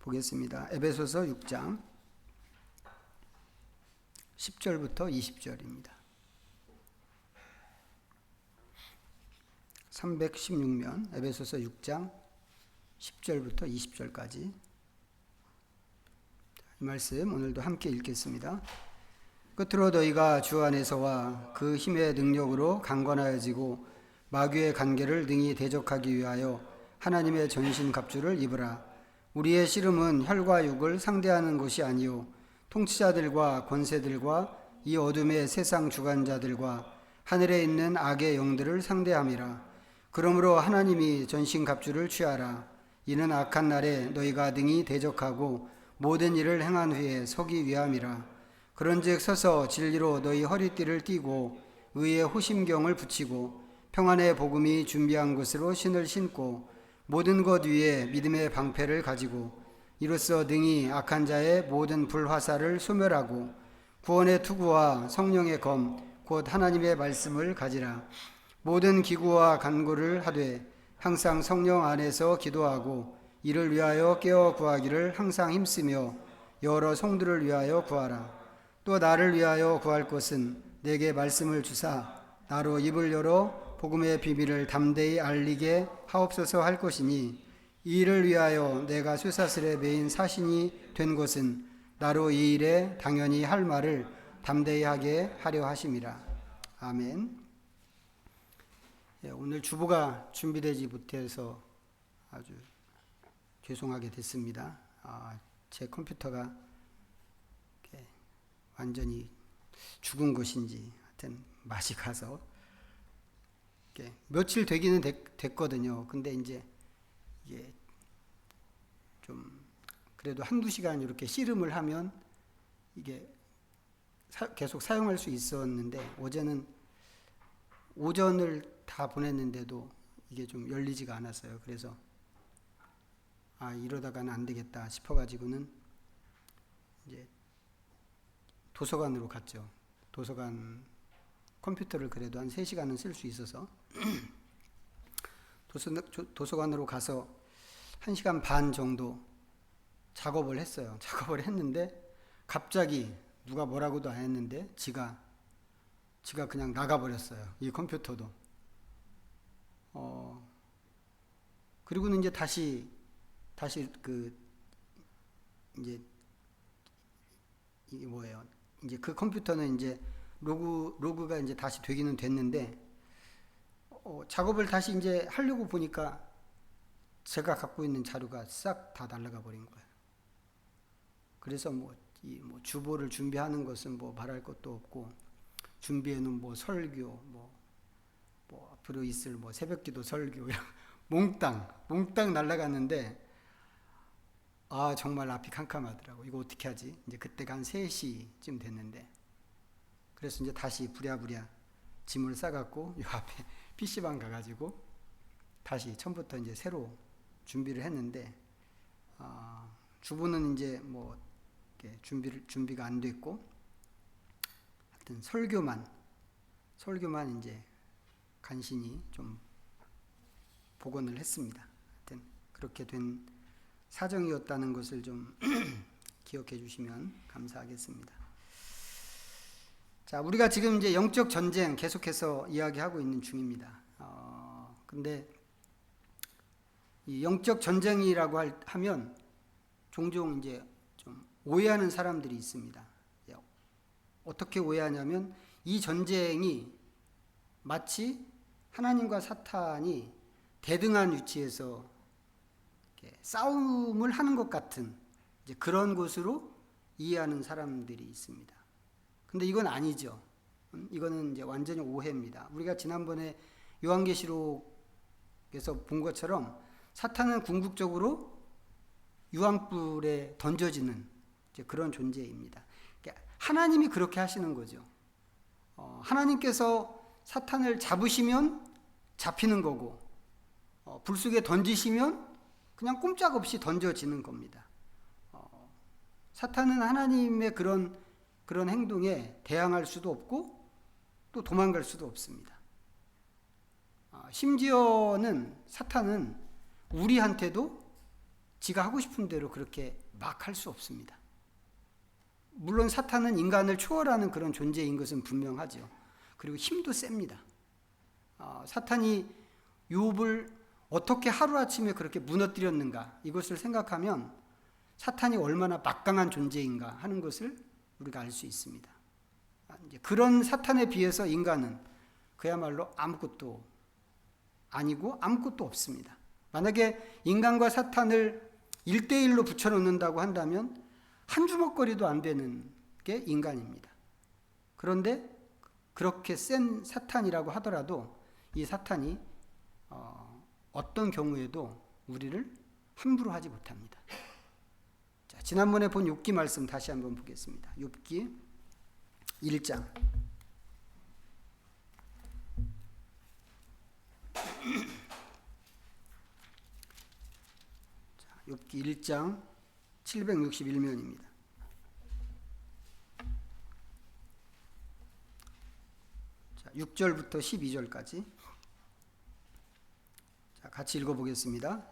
보겠습니다. 에베소서 6장 10절부터 20절입니다. 316면 에베소서 6장 10절부터 20절까지 이 말씀 오늘도 함께 읽겠습니다. 끝으로 너희가 주 안에서와 그 힘의 능력으로 강건하여지고 마귀의 관계를 능히 대적하기 위하여 하나님의 전신 갑주를 입으라. 우리의 씨름은 혈과 육을 상대하는 것이 아니요 통치자들과 권세들과 이 어둠의 세상 주관자들과 하늘에 있는 악의 영들을 상대함이라. 그러므로 하나님이 전신 갑주를 취하라. 이는 악한 날에 너희가 능히 대적하고 모든 일을 행한 후에 서기 위함이라. 그런즉 서서 진리로 너희 허리띠를 띠고 의의 호심경을 붙이고 평안의 복음이 준비한 것으로 신을 신고 모든 것 위에 믿음의 방패를 가지고 이로써 능히 악한 자의 모든 불화살을 소멸하고 구원의 투구와 성령의 검 곧 하나님의 말씀을 가지라. 모든 기구와 간구를 하되 항상 성령 안에서 기도하고 이를 위하여 깨어 구하기를 항상 힘쓰며 여러 성도를 위하여 구하라. 또 나를 위하여 구할 것은 내게 말씀을 주사 나로 입을 열어 복음의 비밀을 담대히 알리게 하옵소서 할 것이니 이 일을 위하여 내가 쇠사슬에 매인 사신이 된 것은 나로 이 일에 당연히 할 말을 담대히 하게 하려 하심이라. 아멘. 오늘 주보가 준비되지 못해서 아주 죄송하게 됐습니다. 제 컴퓨터가 완전히 죽은 것인지 하여튼 맛이 가서 며칠 되기는 됐거든요. 근데 이제 이게 좀 그래도 한두 시간 이렇게 씨름을 하면 이게 계속 사용할 수 있었는데 어제는 오전을 다 보냈는데도 이게 좀 열리지가 않았어요. 그래서 이러다가는 안 되겠다 싶어가지고는 이제 도서관으로 갔죠. 도서관 컴퓨터를 그래도 한 3시간은 쓸 수 있어서 도서관으로 가서 1시간 반 정도 작업을 했어요. 작업을 했는데 갑자기 누가 뭐라고도 안 했는데 지가 그냥 나가버렸어요. 이 컴퓨터도. 그리고는 이제 다시 이제 이게 뭐예요? 이제 그 컴퓨터는 이제 로그가 이제 다시 되기는 됐는데 작업을 다시 이제 하려고 보니까 제가 갖고 있는 자료가 싹 다 날아가 버린 거예요. 그래서 뭐 주보를 준비하는 것은 뭐 말할 것도 없고 준비해놓은 뭐 설교 뭐 앞으로 있을 뭐 새벽기도 설교 이런 몽땅 날아갔는데 정말 앞이 캄캄하더라고. 이거 어떻게 하지? 이제 그때가 한 3시쯤 됐는데 그래서 이제 다시 부랴부랴 짐을 싸갖고 요 앞에 PC방 가가지고 다시 처음부터 이제 새로 준비를 했는데 주부는 이제 뭐 준비가 안 됐고 하여튼 설교만 이제 간신히 좀 복원을 했습니다. 하여튼 그렇게 된 사정이었다는 것을 좀 기억해 주시면 감사하겠습니다. 자, 우리가 지금 이제 영적 전쟁 계속해서 이야기하고 있는 중입니다. 근데 이 영적 전쟁이라고 하면 종종 이제 좀 오해하는 사람들이 있습니다. 어떻게 오해하냐면 이 전쟁이 마치 하나님과 사탄이 대등한 위치에서 싸움을 하는 것 같은 이제 그런 것으로 이해하는 사람들이 있습니다. 근데 이건 아니죠. 이거는 이제 완전히 오해입니다. 우리가 지난번에 요한계시록에서 본 것처럼 사탄은 궁극적으로 유황불에 던져지는 이제 그런 존재입니다. 하나님이 그렇게 하시는 거죠. 하나님께서 사탄을 잡으시면 잡히는 거고 불 속에 던지시면 그냥 꼼짝없이 던져지는 겁니다. 사탄은 하나님의 그런 행동에 대항할 수도 없고 또 도망갈 수도 없습니다. 심지어는 사탄은 우리한테도 지가 하고 싶은 대로 그렇게 막 할 수 없습니다. 물론 사탄은 인간을 초월하는 그런 존재인 것은 분명하죠. 그리고 힘도 셉니다. 사탄이 욥을 어떻게 하루아침에 그렇게 무너뜨렸는가, 이것을 생각하면 사탄이 얼마나 막강한 존재인가 하는 것을 우리가 알 수 있습니다. 그런 사탄에 비해서 인간은 그야말로 아무것도 아니고 아무것도 없습니다. 만약에 인간과 사탄을 1대1로 붙여놓는다고 한다면 한 주먹거리도 안 되는 게 인간입니다. 그런데 그렇게 센 사탄이라고 하더라도 이 사탄이 어떤 경우에도 우리를 함부로 하지 못합니다. 자, 지난번에 본 욥기 말씀 다시 한번 보겠습니다. 욥기 1장. 욥기 1장 761면입니다. 자, 6절부터 12절까지 자, 같이 읽어보겠습니다.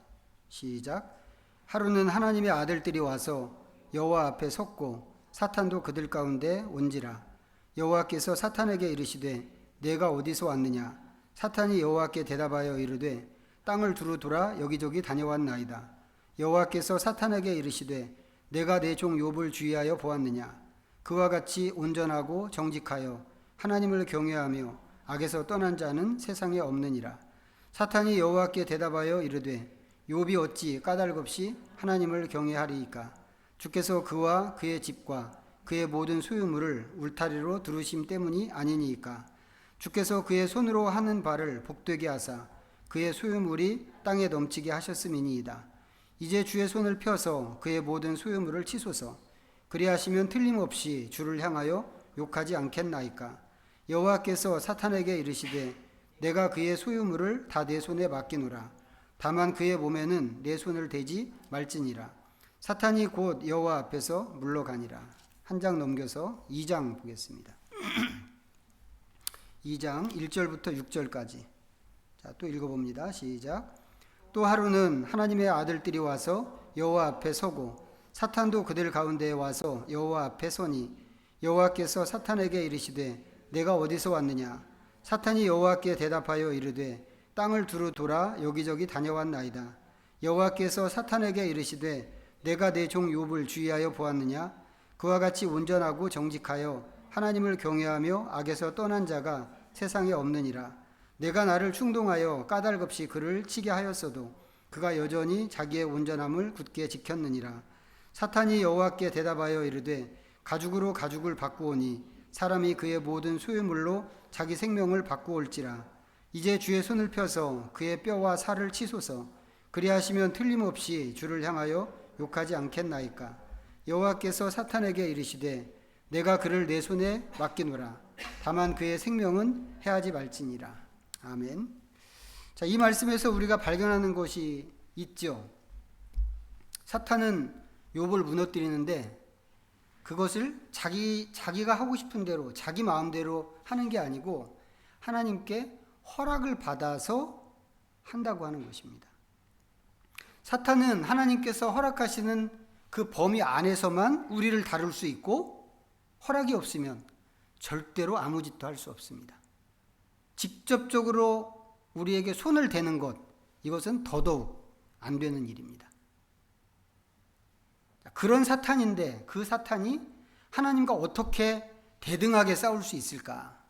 시작. 하루는 하나님의 아들들이 와서 여호와 앞에 섰고 사탄도 그들 가운데 온지라. 여호와께서 사탄에게 이르시되 내가 어디서 왔느냐. 사탄이 여호와께 대답하여 이르되 땅을 두루 돌아 여기저기 다녀왔나이다. 여호와께서 사탄에게 이르시되 내가 내 종 욥을 주의하여 보았느냐. 그와 같이 온전하고 정직하여 하나님을 경외하며 악에서 떠난 자는 세상에 없느니라. 사탄이 여호와께 대답하여 이르되 욥이 어찌 까닭없이 하나님을 경외하리이까. 주께서 그와 그의 집과 그의 모든 소유물을 울타리로 두르심 때문이 아니니이까. 주께서 그의 손으로 하는 바를 복되게 하사 그의 소유물이 땅에 넘치게 하셨음이니이다. 이제 주의 손을 펴서 그의 모든 소유물을 치소서. 그리하시면 틀림없이 주를 향하여 욕하지 않겠나이까. 여호와께서 사탄에게 이르시되 내가 그의 소유물을 다 내 손에 맡기노라. 다만 그의 몸에는 내 손을 대지 말지니라. 사탄이 곧 여호와 앞에서 물러가니라. 한 장 넘겨서 2장 보겠습니다. 2장 1절부터 6절까지. 자, 또 읽어봅니다. 시작. 또 하루는 하나님의 아들들이 와서 여호와 앞에 서고 사탄도 그들 가운데에 와서 여호와 앞에 서니 여호와께서 사탄에게 이르시되 내가 어디서 왔느냐. 사탄이 여호와께 대답하여 이르되 땅을 두루 돌아 여기저기 다녀왔나이다. 여호와께서 사탄에게 이르시되 내가 내 종 욥을 주의하여 보았느냐. 그와 같이 온전하고 정직하여 하나님을 경외하며 악에서 떠난 자가 세상에 없느니라. 내가 나를 충동하여 까닭없이 그를 치게 하였어도 그가 여전히 자기의 온전함을 굳게 지켰느니라. 사탄이 여호와께 대답하여 이르되 가죽으로 가죽을 바꾸오니 사람이 그의 모든 소유물로 자기 생명을 바꾸올지라. 이제 주의 손을 펴서 그의 뼈와 살을 치소서. 그리하시면 틀림없이 주를 향하여 욕하지 않겠나이까. 여호와께서 사탄에게 이르시되 내가 그를 내 손에 맡기노라. 다만 그의 생명은 해하지 말지니라. 아멘. 자, 이 말씀에서 우리가 발견하는 것이 있죠. 사탄은 욥을 무너뜨리는데 그것을 자기가 하고 싶은 대로 자기 마음대로 하는 게 아니고 하나님께 허락을 받아서 한다고 하는 것입니다. 사탄은 하나님께서 허락하시는 그 범위 안에서만 우리를 다룰 수 있고 허락이 없으면 절대로 아무 짓도 할 수 없습니다. 직접적으로 우리에게 손을 대는 것, 이것은 더더욱 안 되는 일입니다. 그런 사탄인데 그 사탄이 하나님과 어떻게 대등하게 싸울 수 있을까?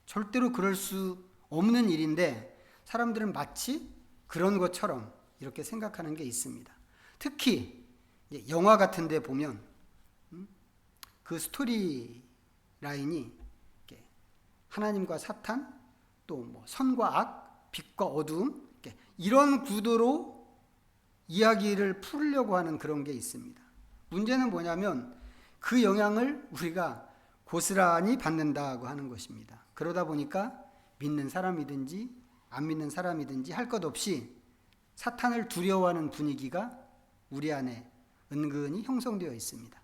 절대로 그럴 수 없는 일인데 사람들은 마치 그런 것처럼 이렇게 생각하는 게 있습니다. 특히 영화 같은 데 보면 그 스토리 라인이 하나님과 사탄, 또 뭐 선과 악, 빛과 어두움, 이런 구도로 이야기를 풀려고 하는 그런 게 있습니다. 문제는 뭐냐면 그 영향을 우리가 고스란히 받는다고 하는 것입니다. 그러다 보니까 믿는 사람이든지 안 믿는 사람이든지 할 것 없이 사탄을 두려워하는 분위기가 우리 안에 은근히 형성되어 있습니다.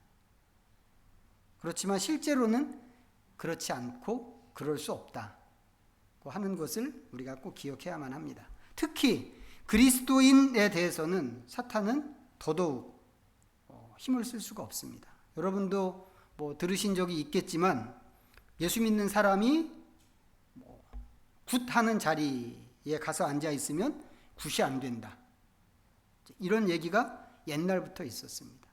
그렇지만 실제로는 그렇지 않고 그럴 수 없다고 하는 것을 우리가 꼭 기억해야만 합니다. 특히 그리스도인에 대해서는 사탄은 더더욱 힘을 쓸 수가 없습니다. 여러분도 뭐 들으신 적이 있겠지만 예수 믿는 사람이 굿하는 자리에 가서 앉아 있으면 굿이 안 된다. 이런 얘기가 옛날부터 있었습니다.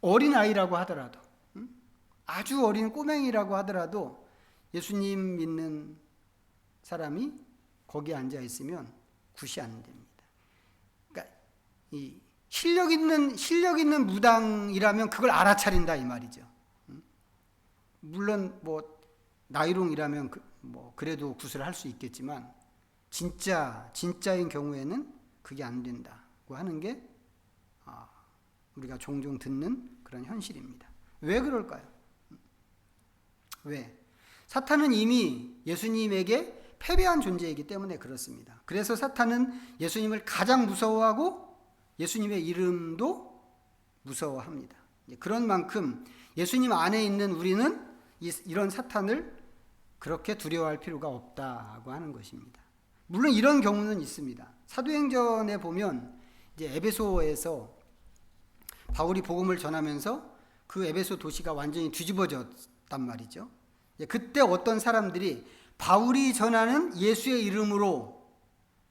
어린아이라고 하더라도, 아주 어린 꼬맹이라고 하더라도 예수님 믿는 사람이 거기에 앉아 있으면 굿이 안 됩니다. 그러니까 이 실력 있는 무당이라면 그걸 알아차린다 이 말이죠. 물론 뭐 나이롱이라면 그래도 굿을 할 수 있겠지만 진짜인 경우에는 그게 안 된다고 하는 게 우리가 종종 듣는 그런 현실입니다. 왜 그럴까요? 왜? 사탄은 이미 예수님에게 패배한 존재이기 때문에 그렇습니다. 그래서 사탄은 예수님을 가장 무서워하고 예수님의 이름도 무서워합니다. 그런 만큼 예수님 안에 있는 우리는 이런 사탄을 그렇게 두려워할 필요가 없다고 하는 것입니다. 물론 이런 경우는 있습니다. 사도행전에 보면 이제 에베소에서 바울이 복음을 전하면서 그 에베소 도시가 완전히 뒤집어졌단 말이죠. 그때 어떤 사람들이 바울이 전하는 예수의 이름으로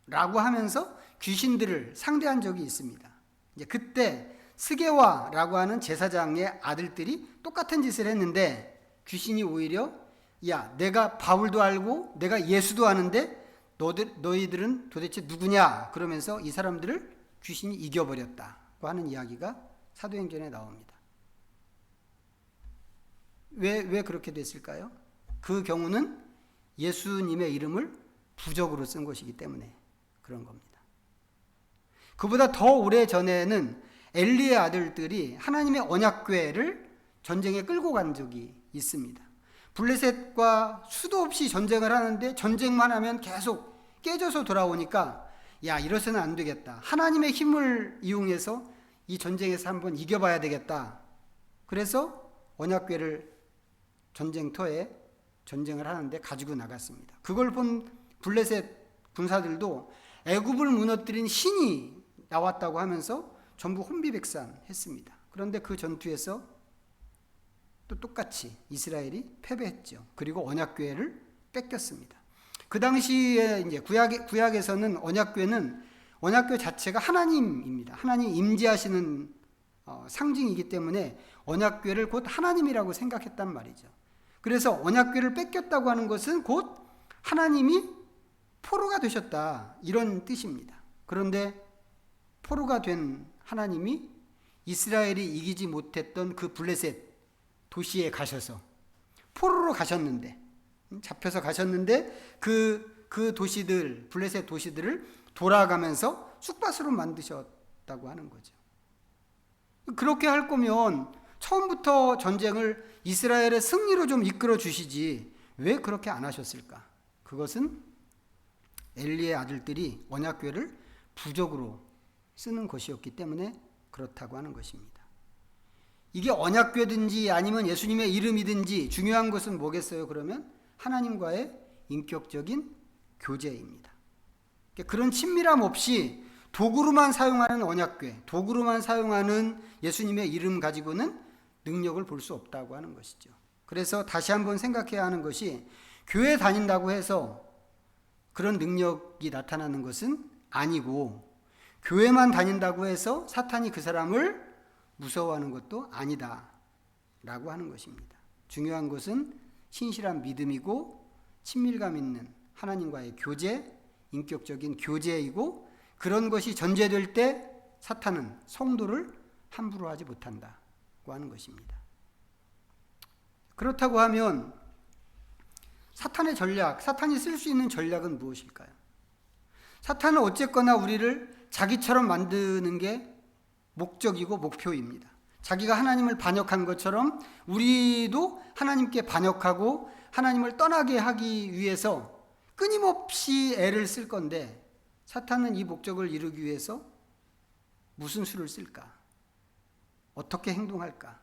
라고 하면서 귀신들을 상대한 적이 있습니다. 이제 그때 스게와라고 하는 제사장의 아들들이 똑같은 짓을 했는데 귀신이 오히려 야, 내가 바울도 알고 내가 예수도 아는데 너희들은 도대체 누구냐? 그러면서 이 사람들을 귀신이 이겨버렸다고 하는 이야기가 사도행전에 나옵니다. 왜 그렇게 됐을까요? 그 경우는 예수님의 이름을 부적으로 쓴 것이기 때문에 그런 겁니다. 그보다 더 오래 전에는 엘리의 아들들이 하나님의 언약궤를 전쟁에 끌고 간 적이 있습니다. 블레셋과 수도 없이 전쟁을 하는데 전쟁만 하면 계속 깨져서 돌아오니까 야, 이러서는 안 되겠다. 하나님의 힘을 이용해서 이 전쟁에서 한번 이겨봐야 되겠다. 그래서 언약궤를 전쟁터에 전쟁을 하는데 가지고 나갔습니다. 그걸 본 블레셋 군사들도 애굽을 무너뜨린 신이 나왔다고 하면서 전부 혼비백산했습니다. 그런데 그 전투에서 또 똑같이 이스라엘이 패배했죠. 그리고 언약궤를 뺏겼습니다. 그 당시에 이제 구약에서는 언약궤 자체가 하나님입니다. 하나님 임재하시는 상징이기 때문에 언약궤를 곧 하나님이라고 생각했단 말이죠. 그래서 언약궤를 뺏겼다고 하는 것은 곧 하나님이 포로가 되셨다 이런 뜻입니다. 그런데 포로가 된 하나님이 이스라엘이 이기지 못했던 그 블레셋 도시에 가셔서 포로로 가셨는데 잡혀서 가셨는데 그 도시들 블레셋 도시들을 돌아가면서 쑥밭으로 만드셨다고 하는 거죠. 그렇게 할 거면 처음부터 전쟁을 이스라엘의 승리로 좀 이끌어 주시지 왜 그렇게 안 하셨을까? 그것은 엘리의 아들들이 언약궤를 부적으로 쓰는 것이었기 때문에 그렇다고 하는 것입니다. 이게 언약궤든지 아니면 예수님의 이름이든지 중요한 것은 뭐겠어요? 그러면 하나님과의 인격적인 교제입니다. 그런 친밀함 없이 도구로만 사용하는 언약궤, 도구로만 사용하는 예수님의 이름 가지고는 능력을 볼 수 없다고 하는 것이죠. 그래서 다시 한번 생각해야 하는 것이 교회 다닌다고 해서 그런 능력이 나타나는 것은 아니고 교회만 다닌다고 해서 사탄이 그 사람을 무서워하는 것도 아니다 라고 하는 것입니다. 중요한 것은 신실한 믿음이고 친밀감 있는 하나님과의 교제, 인격적인 교제이고 그런 것이 전제될 때 사탄은 성도를 함부로 하지 못한다고 하는 것입니다. 그렇다고 하면 사탄의 전략, 사탄이 쓸 수 있는 전략은 무엇일까요? 사탄은 어쨌거나 우리를 자기처럼 만드는 게 목적이고 목표입니다. 자기가 하나님을 반역한 것처럼 우리도 하나님께 반역하고 하나님을 떠나게 하기 위해서 끊임없이 애를 쓸 건데 사탄은 이 목적을 이루기 위해서 무슨 수를 쓸까? 어떻게 행동할까?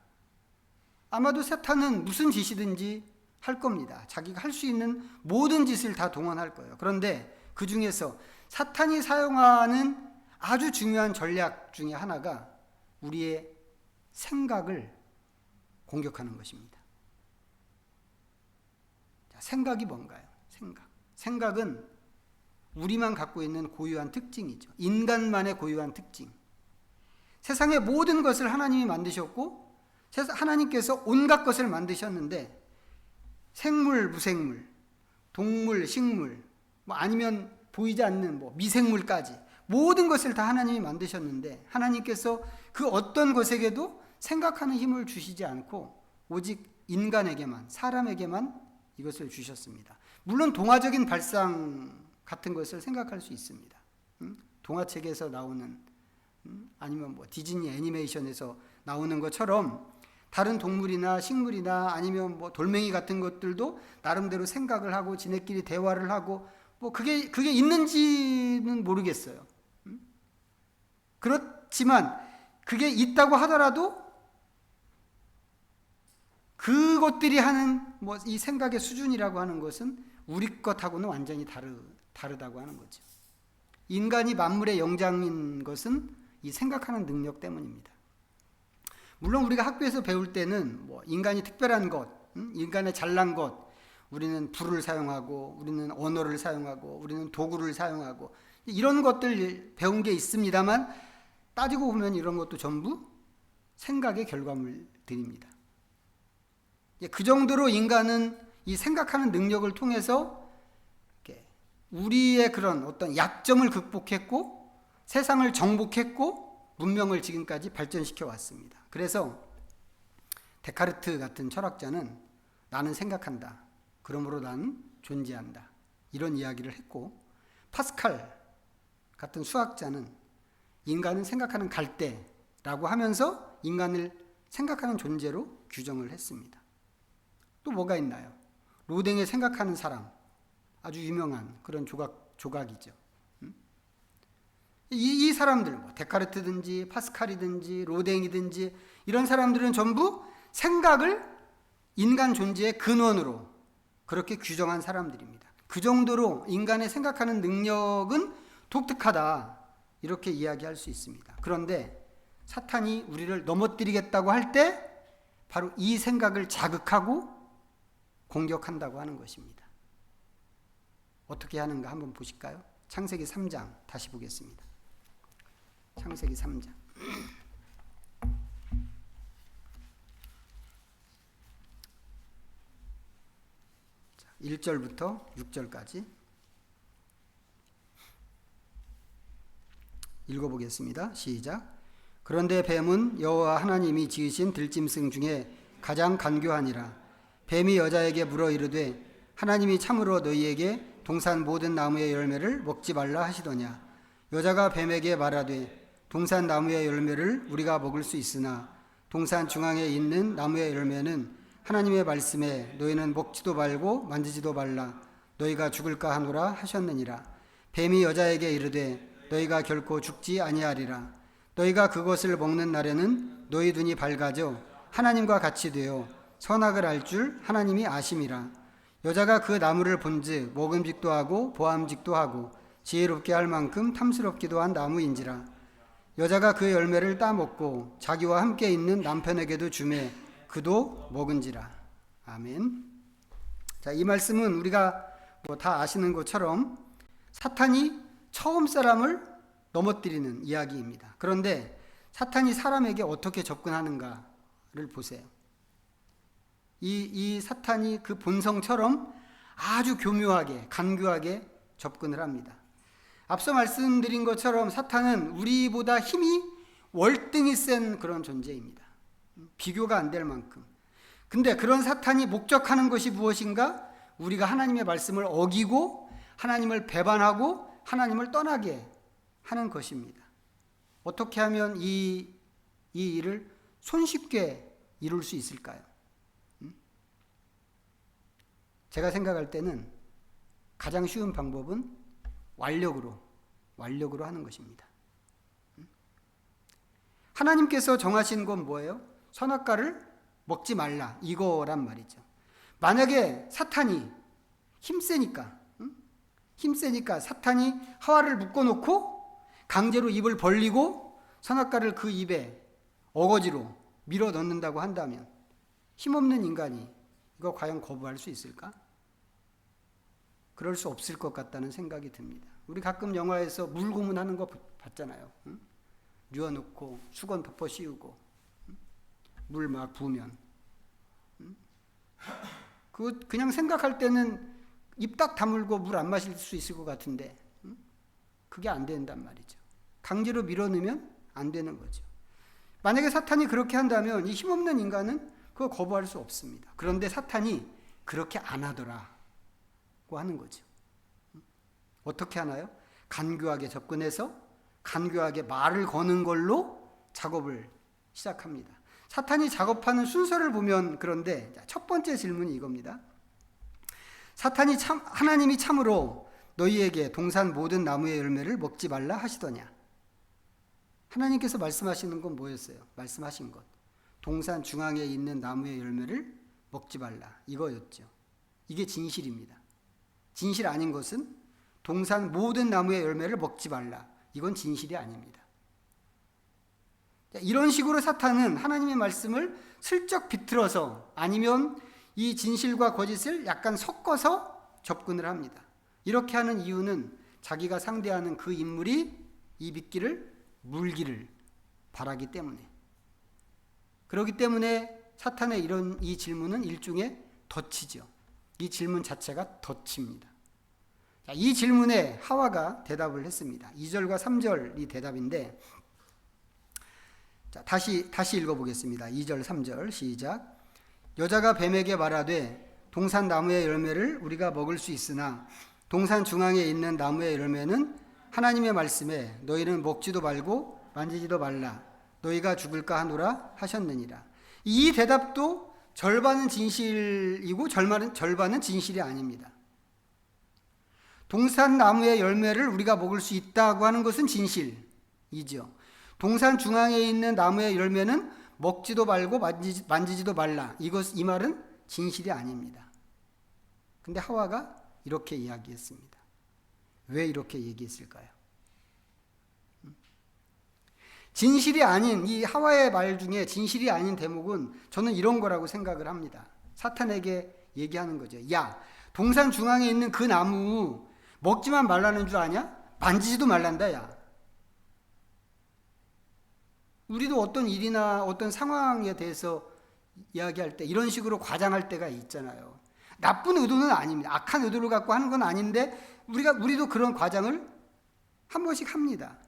아마도 사탄은 무슨 짓이든지 할 겁니다. 자기가 할 수 있는 모든 짓을 다 동원할 거예요. 그런데 그 중에서 사탄이 사용하는 아주 중요한 전략 중에 하나가 우리의 생각을 공격하는 것입니다. 자, 생각이 뭔가요? 생각은 우리만 갖고 있는 고유한 특징이죠. 인간만의 고유한 특징. 세상의 모든 것을 하나님이 만드셨고 하나님께서 온갖 것을 만드셨는데 생물, 무생물, 동물, 식물, 아니면 보이지 않는 미생물까지 모든 것을 다 하나님이 만드셨는데 하나님께서 그 어떤 것에게도 생각하는 힘을 주시지 않고 오직 인간에게만, 사람에게만 이것을 주셨습니다. 물론 동화적인 발상 같은 것을 생각할 수 있습니다. 동화책에서 나오는 아니면 디즈니 애니메이션에서 나오는 것처럼 다른 동물이나 식물이나 아니면 돌멩이 같은 것들도 나름대로 생각을 하고 지네끼리 대화를 하고 그게 있는지는 모르겠어요. 그렇지만 그게 있다고 하더라도 그것들이 하는 이 생각의 수준이라고 하는 것은 우리 것하고는 완전히 다르다고 하는 거죠. 인간이 만물의 영장인 것은 이 생각하는 능력 때문입니다. 물론 우리가 학교에서 배울 때는 인간이 특별한 것, 인간의 잘난 것, 우리는 불을 사용하고 우리는 언어를 사용하고 우리는 도구를 사용하고 이런 것들 배운 게 있습니다만 따지고 보면 이런 것도 전부 생각의 결과물들입니다. 그 정도로 인간은 이 생각하는 능력을 통해서 우리의 그런 어떤 약점을 극복했고 세상을 정복했고 문명을 지금까지 발전시켜 왔습니다. 그래서 데카르트 같은 철학자는 나는 생각한다. 그러므로 나는 존재한다. 이런 이야기를 했고 파스칼 같은 수학자는 인간은 생각하는 갈대라고 하면서 인간을 생각하는 존재로 규정을 했습니다. 또 뭐가 있나요? 로댕의 생각하는 사람, 아주 유명한 그런 조각이죠. 이 사람들, 데카르트든지 파스칼이든지 로댕이든지 이런 사람들은 전부 생각을 인간 존재의 근원으로 그렇게 규정한 사람들입니다. 그 정도로 인간의 생각하는 능력은 독특하다 이렇게 이야기할 수 있습니다. 그런데 사탄이 우리를 넘어뜨리겠다고 할 때 바로 이 생각을 자극하고 공격한다고 하는 것입니다. 어떻게 하는가 한번 보실까요? 창세기 3장 다시 보겠습니다. 창세기 3장 1절부터 6절까지 읽어보겠습니다. 시작. 그런데 뱀은 여호와 하나님이 지으신 들짐승 중에 가장 간교하니라. 뱀이 여자에게 물어 이르되 하나님이 참으로 너희에게 동산 모든 나무의 열매를 먹지 말라 하시더냐. 여자가 뱀에게 말하되 동산 나무의 열매를 우리가 먹을 수 있으나 동산 중앙에 있는 나무의 열매는 하나님의 말씀에 너희는 먹지도 말고 만지지도 말라 너희가 죽을까 하노라 하셨느니라. 뱀이 여자에게 이르되 너희가 결코 죽지 아니하리라. 너희가 그것을 먹는 날에는 너희 눈이 밝아져 하나님과 같이 되어 선악을 알 줄 하나님이 아심이라. 여자가 그 나무를 본즉 먹음직도 하고 보암직도 하고 지혜롭게 할 만큼 탐스럽기도 한 나무인지라. 여자가 그 열매를 따먹고 자기와 함께 있는 남편에게도 주매 그도 먹은지라. 아멘. 자, 이 말씀은 우리가 다 아시는 것처럼 사탄이 처음 사람을 넘어뜨리는 이야기입니다. 그런데 사탄이 사람에게 어떻게 접근하는가를 보세요. 이 사탄이 그 본성처럼 아주 교묘하게 간교하게 접근을 합니다. 앞서 말씀드린 것처럼 사탄은 우리보다 힘이 월등히 센 그런 존재입니다. 비교가 안 될 만큼. 근데 그런 사탄이 목적하는 것이 무엇인가? 우리가 하나님의 말씀을 어기고 하나님을 배반하고 하나님을 떠나게 하는 것입니다. 어떻게 하면 이 일을 손쉽게 이룰 수 있을까요? 제가 생각할 때는 가장 쉬운 방법은 완력으로 하는 것입니다. 하나님께서 정하신 건 뭐예요? 선악과를 먹지 말라 이거란 말이죠. 만약에 사탄이 힘세니까 사탄이 하와를 묶어놓고 강제로 입을 벌리고 선악과를 그 입에 어거지로 밀어 넣는다고 한다면 힘없는 인간이 이거 과연 거부할 수 있을까? 그럴 수 없을 것 같다는 생각이 듭니다. 우리 가끔 영화에서 물 고문하는 거 봤잖아요. 응? 뉘어놓고 수건 덮어 씌우고 물 막 부으면 그거 그냥 생각할 때는 입 딱 다물고 물 안 마실 수 있을 것 같은데 그게 안 된단 말이죠. 강제로 밀어넣으면 안 되는 거죠. 만약에 사탄이 그렇게 한다면 이 힘없는 인간은 그거 거부할 수 없습니다. 그런데 사탄이 그렇게 안 하더라고 하는 거죠. 어떻게 하나요? 간교하게 접근해서 간교하게 말을 거는 걸로 작업을 시작합니다. 사탄이 작업하는 순서를 보면 그런데 첫 번째 질문이 이겁니다. 하나님이 참으로 너희에게 동산 모든 나무의 열매를 먹지 말라 하시더냐? 하나님께서 말씀하시는 건 뭐였어요? 말씀하신 것. 동산 중앙에 있는 나무의 열매를 먹지 말라. 이거였죠. 이게 진실입니다. 진실 아닌 것은 동산 모든 나무의 열매를 먹지 말라. 이건 진실이 아닙니다. 이런 식으로 사탄은 하나님의 말씀을 슬쩍 비틀어서 아니면 이 진실과 거짓을 약간 섞어서 접근을 합니다. 이렇게 하는 이유는 자기가 상대하는 그 인물이 이 미끼를 물기를 바라기 때문에. 그렇기 때문에 사탄의 이 질문은 일종의 덫이죠. 이 질문 자체가 덫입니다. 자, 이 질문에 하와가 대답을 했습니다. 2절과 3절이 대답인데, 자, 다시 읽어보겠습니다. 2절, 3절 시작. 여자가 뱀에게 말하되 동산 나무의 열매를 우리가 먹을 수 있으나 동산 중앙에 있는 나무의 열매는 하나님의 말씀에 너희는 먹지도 말고 만지지도 말라. 너희가 죽을까 하노라 하셨느니라. 이 대답도 절반은 진실이고 절반은 진실이 아닙니다. 동산 나무의 열매를 우리가 먹을 수 있다고 하는 것은 진실이죠. 동산 중앙에 있는 나무의 열매는 먹지도 말고 만지지도 말라. 이 말은 진실이 아닙니다. 근데 하와가 이렇게 이야기했습니다. 왜 이렇게 얘기했을까요? 진실이 아닌 이 하와의 말 중에 진실이 아닌 대목은 저는 이런 거라고 생각을 합니다. 사탄에게 얘기하는 거죠. 야, 동산 중앙에 있는 그 나무 먹지만 말라는 줄 아냐? 만지지도 말란다, 야. 우리도 어떤 일이나 어떤 상황에 대해서 이야기할 때 이런 식으로 과장할 때가 있잖아요. 나쁜 의도는 아닙니다. 악한 의도를 갖고 하는 건 아닌데 우리도 그런 과장을 한 번씩 합니다.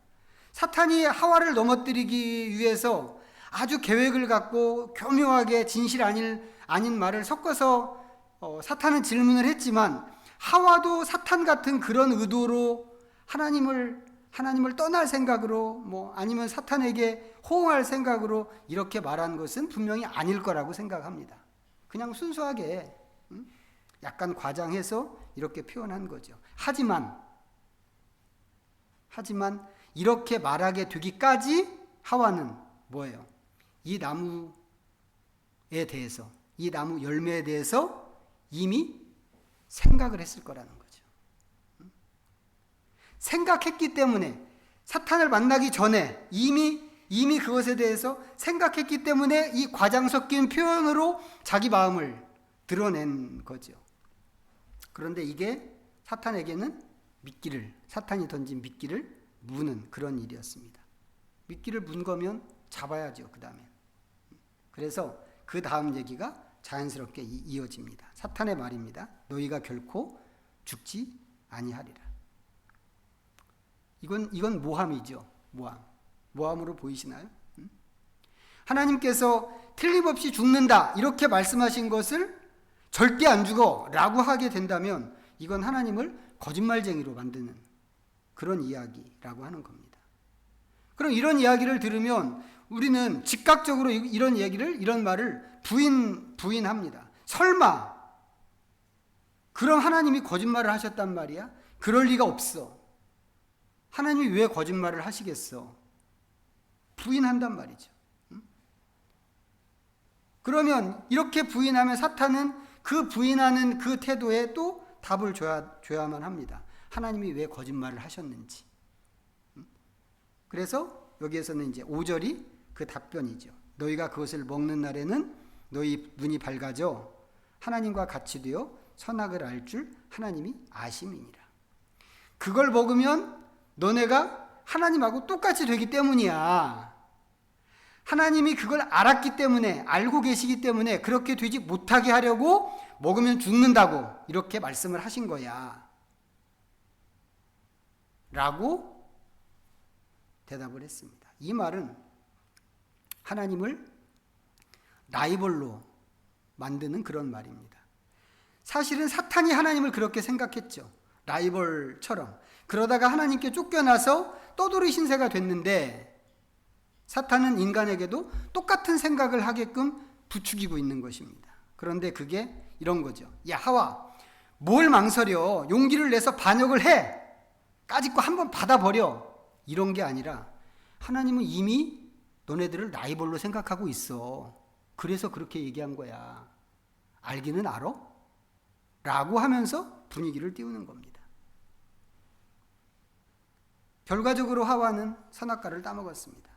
사탄이 하와를 넘어뜨리기 위해서 아주 계획을 갖고 교묘하게 진실 아닌 말을 섞어서 사탄은 질문을 했지만 하와도 사탄 같은 그런 의도로 하나님을 떠날 생각으로 아니면 사탄에게 호응할 생각으로 이렇게 말한 것은 분명히 아닐 거라고 생각합니다. 그냥 순수하게 약간 과장해서 이렇게 표현한 거죠. 하지만 이렇게 말하게 되기까지 하와는 뭐예요? 이 나무에 대해서, 이 나무 열매에 대해서 이미 생각을 했을 거라는 거죠. 생각했기 때문에 사탄을 만나기 전에 이미 그것에 대해서 생각했기 때문에 이 과장 섞인 표현으로 자기 마음을 드러낸 거죠. 그런데 이게 사탄에게는 사탄이 던진 미끼를 무는 그런 일이었습니다. 미끼를 문 거면 잡아야죠, 그 다음에. 그래서 그 다음 얘기가 자연스럽게 이어집니다. 사탄의 말입니다. 너희가 결코 죽지 아니하리라. 이건 모함이죠. 모함으로 보이시나요? 하나님께서 틀림없이 죽는다 이렇게 말씀하신 것을 절대 안 죽어 라고 하게 된다면 이건 하나님을 거짓말쟁이로 만드는 그런 이야기라고 하는 겁니다. 그럼 이런 이야기를 들으면 우리는 즉각적으로 이런 말을 부인합니다. 설마 그럼 하나님이 거짓말을 하셨단 말이야? 그럴 리가 없어. 하나님이 왜 거짓말을 하시겠어? 부인한단 말이죠. 그러면 이렇게 부인하면 사탄은 그 부인하는 그 태도에 또 답을 줘야만 합니다. 하나님이 왜 거짓말을 하셨는지. 그래서 여기에서는 이제 5절이 그 답변이죠. 너희가 그것을 먹는 날에는 너희 눈이 밝아져 하나님과 같이 되어 선악을 알 줄 하나님이 아심이니라. 그걸 먹으면 너네가 하나님하고 똑같이 되기 때문이야. 하나님이 그걸 알았기 때문에, 알고 계시기 때문에 그렇게 되지 못하게 하려고 먹으면 죽는다고 이렇게 말씀을 하신 거야. 라고 대답을 했습니다. 이 말은 하나님을 라이벌로 만드는 그런 말입니다. 사실은 사탄이 하나님을 그렇게 생각했죠. 라이벌처럼. 그러다가 하나님께 쫓겨나서 떠돌이 신세가 됐는데 사탄은 인간에게도 똑같은 생각을 하게끔 부추기고 있는 것입니다. 그런데 그게 이런 거죠. 야, 하와, 뭘 망설여? 용기를 내서 반역을 해! 까짓 거 한번 받아버려! 이런 게 아니라 하나님은 이미 너네들을 라이벌로 생각하고 있어. 그래서 그렇게 얘기한 거야. 알기는 알아? 라고 하면서 분위기를 띄우는 겁니다. 결과적으로 하와는 선악과를 따먹었습니다.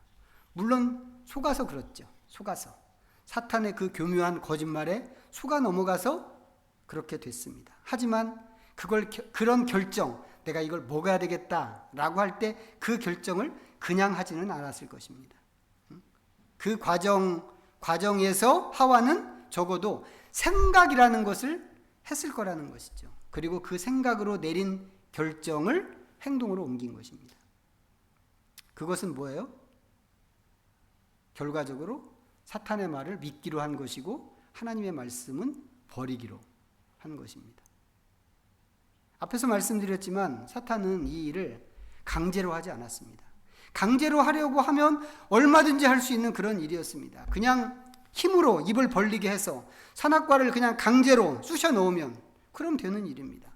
물론 속아서 그렇죠. 속아서. 사탄의 그 교묘한 거짓말에 속아 넘어가서 그렇게 됐습니다. 하지만 그런 결정, 내가 이걸 먹어야 되겠다라고 할 때 그 결정을 그냥 하지는 않았을 것입니다. 그 과정에서 하와는 적어도 생각이라는 것을 했을 거라는 것이죠. 그리고 그 생각으로 내린 결정을 행동으로 옮긴 것입니다. 그것은 뭐예요? 결과적으로 사탄의 말을 믿기로 한 것이고 하나님의 말씀은 버리기로 한 것입니다. 앞에서 말씀드렸지만 사탄은 이 일을 강제로 하지 않았습니다. 강제로 하려고 하면 얼마든지 할 수 있는 그런 일이었습니다. 그냥 힘으로 입을 벌리게 해서 선악과를 그냥 강제로 쑤셔 넣으면 그럼 되는 일입니다.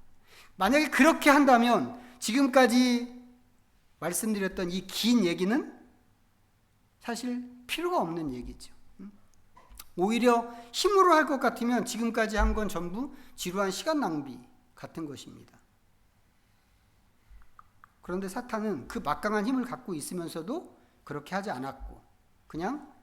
만약에 그렇게 한다면 지금까지 말씀드렸던 이 긴 얘기는 사실 필요가 없는 얘기죠. 오히려 힘으로 할 것 같으면 지금까지 한 건 전부 지루한 시간 낭비 같은 것입니다. 그런데 사탄은 그 막강한 힘을 갖고 있으면서도 그렇게 하지 않았고 그냥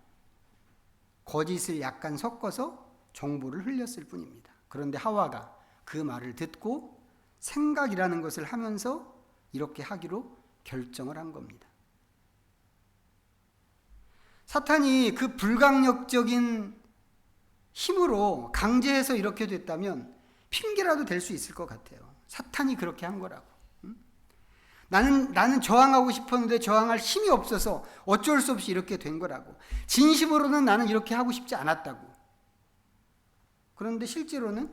거짓을 약간 섞어서 정보를 흘렸을 뿐입니다. 그런데 하와가 그 말을 듣고 생각이라는 것을 하면서 이렇게 하기로 결정을 한 겁니다. 사탄이 그 불강력적인 힘으로 강제해서 이렇게 됐다면 핑계라도 될 수 있을 것 같아요. 사탄이 그렇게 한 거라고. 나는 저항하고 싶었는데 저항할 힘이 없어서 어쩔 수 없이 이렇게 된 거라고. 진심으로는 나는 이렇게 하고 싶지 않았다고. 그런데 실제로는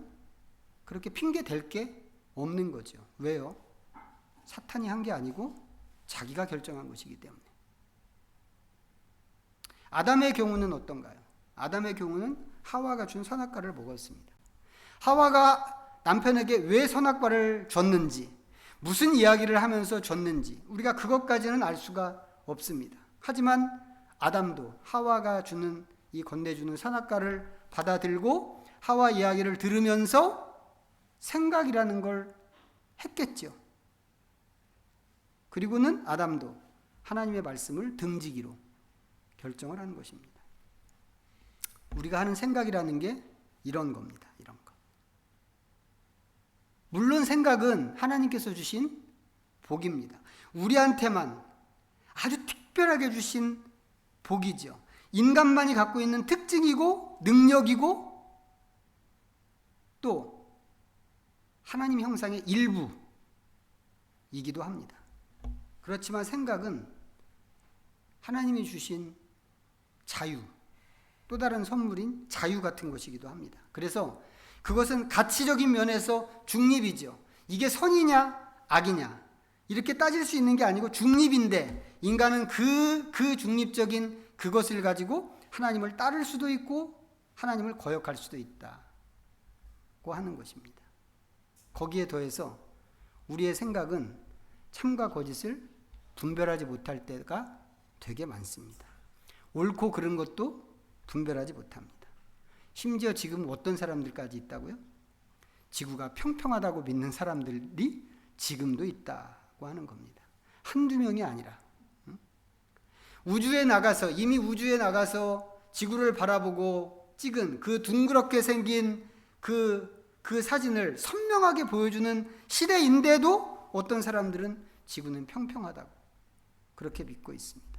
그렇게 핑계 댈 게 없는 거죠. 왜요? 사탄이 한 게 아니고 자기가 결정한 것이기 때문에. 아담의 경우는 어떤가요? 아담의 경우는 하와가 준 선악과를 먹었습니다. 하와가 남편에게 왜 선악과를 줬는지, 무슨 이야기를 하면서 줬는지 우리가 그것까지는 알 수가 없습니다. 하지만 아담도 하와가 주는 이 건네주는 선악과를 받아들고 하와 이야기를 들으면서 생각이라는 걸 했겠죠. 그리고는 아담도 하나님의 말씀을 등지기로 결정을 하는 것입니다. 우리가 하는 생각이라는 게 이런 겁니다. 이런 거. 물론 생각은 하나님께서 주신 복입니다. 우리한테만 아주 특별하게 주신 복이죠. 인간만이 갖고 있는 특징이고 능력이고 또 하나님 형상의 일부이기도 합니다. 그렇지만 생각은 하나님이 주신 자유, 또 다른 선물인 자유 같은 것이기도 합니다. 그래서 그것은 가치적인 면에서 중립이죠. 이게 선이냐 악이냐 이렇게 따질 수 있는 게 아니고 중립인데 인간은 그 중립적인 그것을 가지고 하나님을 따를 수도 있고 하나님을 거역할 수도 있다고 하는 것입니다. 거기에 더해서 우리의 생각은 참과 거짓을 분별하지 못할 때가 되게 많습니다. 옳고 그른 것도 분별하지 못합니다. 심지어 지금 어떤 사람들까지 있다고요? 지구가 평평하다고 믿는 사람들이 지금도 있다고 하는 겁니다. 한두 명이 아니라. 우주에 나가서, 이미 우주에 나가서 지구를 바라보고 찍은 그 둥그렇게 생긴 그 사진을 선명하게 보여주는 시대인데도 어떤 사람들은 지구는 평평하다고 그렇게 믿고 있습니다.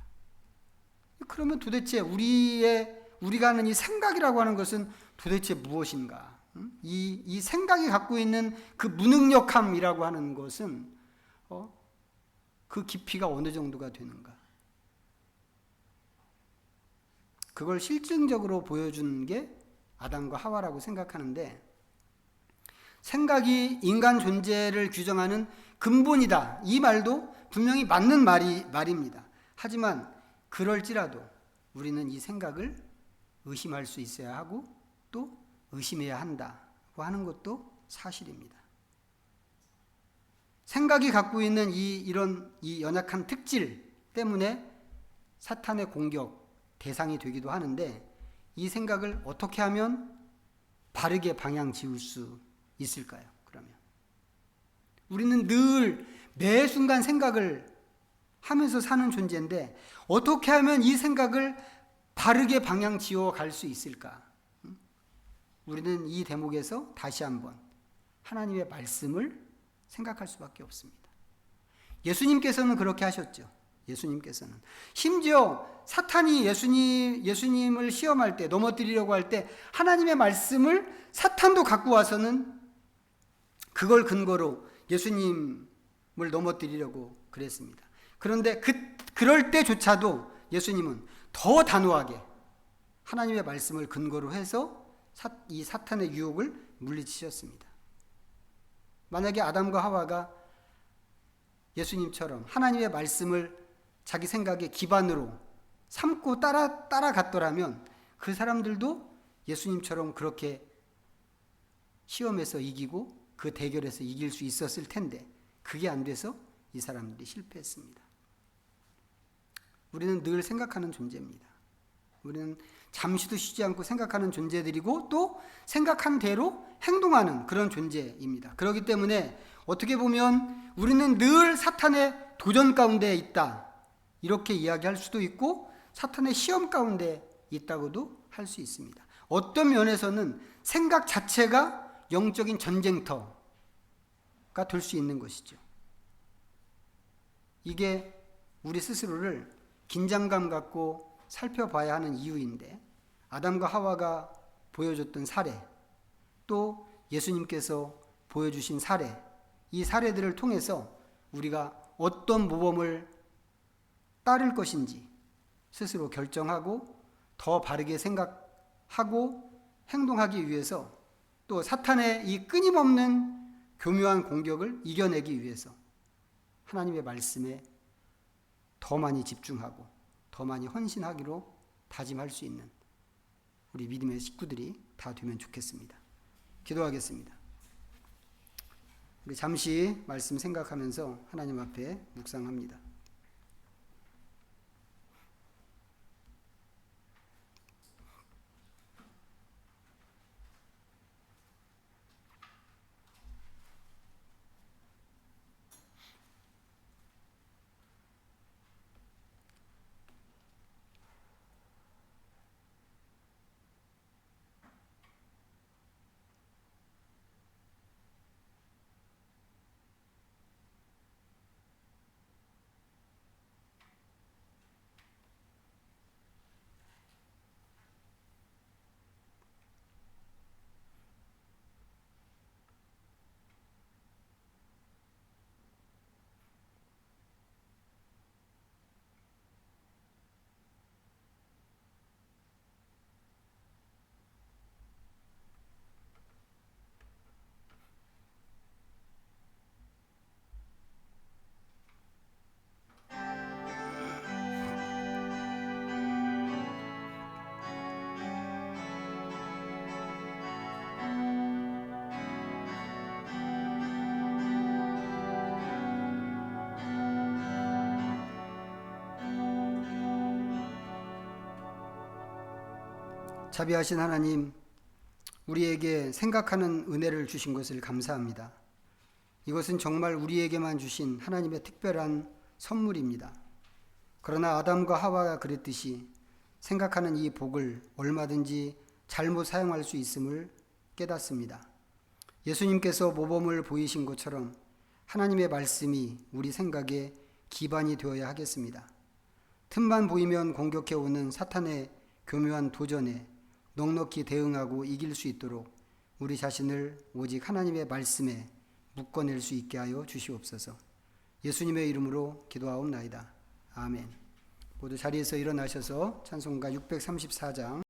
그러면 도대체 우리가 하는 이 생각이라고 하는 것은 도대체 무엇인가? 이 생각이 갖고 있는 그 무능력함이라고 하는 것은 그 깊이가 어느 정도가 되는가? 그걸 실증적으로 보여준 게 아담과 하와라고 생각하는데, 생각이 인간 존재를 규정하는 근본이다, 이 말도 분명히 맞는 말입니다. 하지만 그럴지라도 우리는 이 생각을 의심할 수 있어야 하고 또 의심해야 한다고 하는 것도 사실입니다. 생각이 갖고 있는 이 연약한 특질 때문에 사탄의 공격 대상이 되기도 하는데, 이 생각을 어떻게 하면 바르게 방향 지울 수 있을까요? 그러면 우리는 늘 매 순간 생각을 하면서 사는 존재인데 어떻게 하면 이 생각을 바르게 방향 지어 갈 수 있을까? 우리는 이 대목에서 다시 한번 하나님의 말씀을 생각할 수밖에 없습니다. 예수님께서는 그렇게 하셨죠. 예수님께서는 심지어 사탄이 예수님을 시험할 때, 넘어뜨리려고 할 때 하나님의 말씀을 사탄도 갖고 와서는 그걸 근거로 예수님을 넘어뜨리려고 그랬습니다. 그런데 그럴 때조차도 예수님은 더 단호하게 하나님의 말씀을 근거로 해서 이 사탄의 유혹을 물리치셨습니다. 만약에 아담과 하와가 예수님처럼 하나님의 말씀을 자기 생각의 기반으로 삼고 따라갔더라면 그 사람들도 예수님처럼 그렇게 시험에서 이기고 그 대결에서 이길 수 있었을 텐데 그게 안 돼서 이 사람들이 실패했습니다. 우리는 늘 생각하는 존재입니다. 우리는 잠시도 쉬지 않고 생각하는 존재들이고 또 생각한 대로 행동하는 그런 존재입니다. 그렇기 때문에 어떻게 보면 우리는 늘 사탄의 도전 가운데 있다, 이렇게 이야기할 수도 있고 사탄의 시험 가운데 있다고도 할 수 있습니다. 어떤 면에서는 생각 자체가 영적인 전쟁터가 될 수 있는 것이죠. 이게 우리 스스로를 긴장감 갖고 살펴봐야 하는 이유인데, 아담과 하와가 보여줬던 사례, 또 예수님께서 보여주신 사례, 이 사례들을 통해서 우리가 어떤 모범을 따를 것인지 스스로 결정하고 더 바르게 생각하고 행동하기 위해서, 또 사탄의 이 끊임없는 교묘한 공격을 이겨내기 위해서 하나님의 말씀에 더 많이 집중하고 더 많이 헌신하기로 다짐할 수 있는 우리 믿음의 식구들이 다 되면 좋겠습니다. 기도하겠습니다. 우리 잠시 말씀 생각하면서 하나님 앞에 묵상합니다. 자비하신 하나님, 우리에게 생각하는 은혜를 주신 것을 감사합니다. 이것은 정말 우리에게만 주신 하나님의 특별한 선물입니다. 그러나 아담과 하와가 그랬듯이 생각하는 이 복을 얼마든지 잘못 사용할 수 있음을 깨닫습니다. 예수님께서 모범을 보이신 것처럼 하나님의 말씀이 우리 생각에 기반이 되어야 하겠습니다. 틈만 보이면 공격해오는 사탄의 교묘한 도전에 넉넉히 대응하고 이길 수 있도록 우리 자신을 오직 하나님의 말씀에 묶어낼 수 있게 하여 주시옵소서. 예수님의 이름으로 기도하옵나이다. 아멘. 모두 자리에서 일어나셔서 찬송가 634장